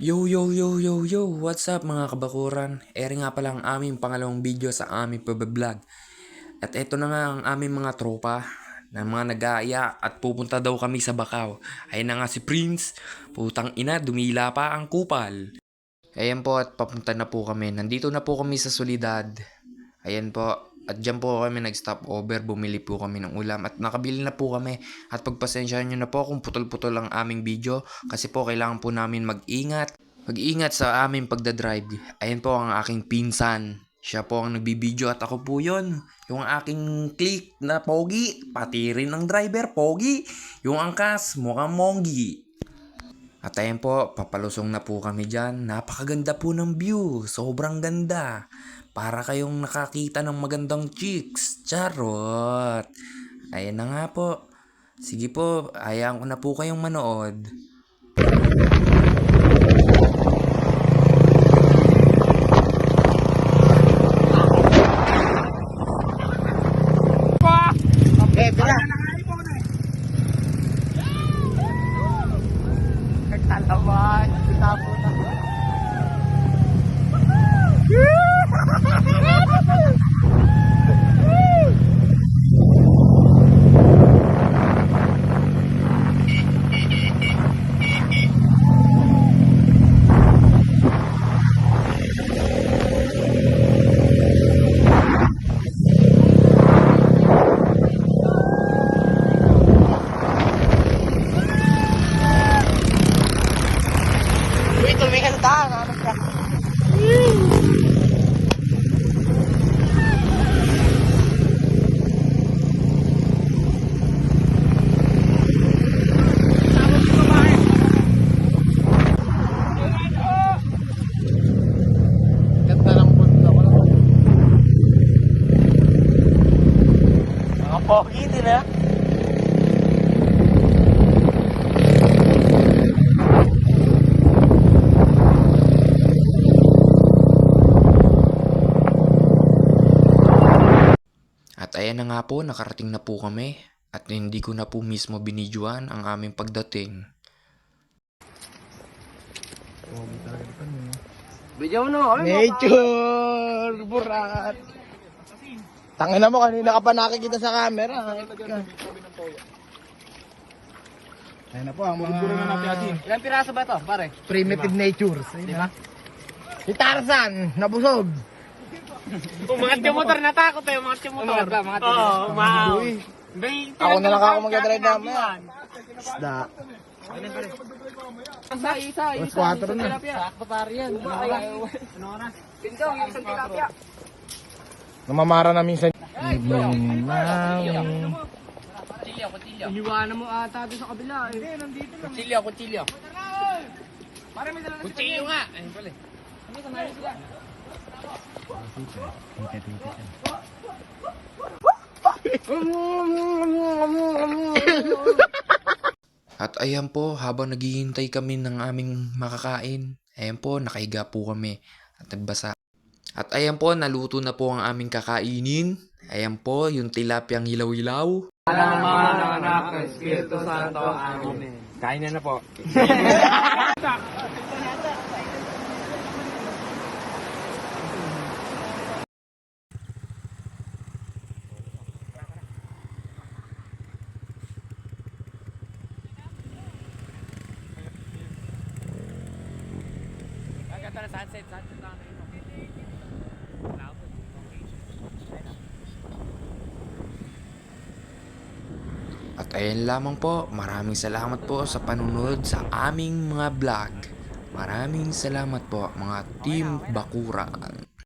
Yo yo yo yo yo, what's up mga kabakuran? Ere nga pala ang aming pangalawang video sa aming pagbablog. At eto na nga ang aming mga tropa na mga nag-aaya at pupunta daw kami sa Bacau. Ayun na nga si Prince, putang ina, dumila pa ang kupal. Ayan po at papunta na po kami. Nandito na po kami sa Soledad. Ayan po. At dyan po kami nag-stop over. Bumili po kami ng ulam. At nakabili na po kami. At pagpasensyahan nyo na po kung putol-putol ang aming video. Kasi po kailangan po namin mag-ingat. Mag-ingat sa aming pagdadrive. Ayan po ang aking pinsan. Siya po ang nagbibideo at ako po yon. Yung aking click na pogi. Pati rin ang driver pogi. Yung angkas mukhang monggi. At ayan po, papalusong na po kami dyan. Napakaganda po ng view. Sobrang ganda. Para kayong nakakita ng magandang chicks. Charot. Ayan na nga po. Sige po, hayaan ko na po kayong manood. Nagtalaman, kitapon na. Uy, tumingin ka, naman ka. Ganda ng bundok ko. Mga pogi din ah. At ayan na nga po, nakarating na po kami. At hindi ko na po mismo binidyoan ang aming pagdating. Video no, nature! Burat! Tangin na mo, kanina ka pa nakikita sa camera. Ayan na po ang mga Ilang piraso ba to, pare? primitive natures. Diba? Si Tarzan, nabusog. Umangat yung motor, natakot eh, umangat yung motor. Oo, umaaw. Ako na lang ako mag-drive namin. Isda. Isa. Mas 4 na. Sakto pare yan. Ano oras? Pintong, yung isang tilapia. Namamara na minsan. Kuchilyo. Iniwanan mo ata doon sa kabila eh. Hindi, nandito lang. Kuchilyo. Pare may dala na kuchilyo nga. Ayun pala. Ano samahin sila? At ayan po, habang naghihintay kami ng aming makakain, ayan po, nakahiga po kami at nagbasa. At ayan po, naluto na po ang aming kakainin. Ayan po, yung tilapyang hilaw-hilaw. Ama ng anak ng Espiritu Santo. Amen. Kain na po. Ganda na sunset na At ayan lamang po, maraming salamat po sa panunod sa aming mga vlog. Maraming salamat po mga Team Bakuran.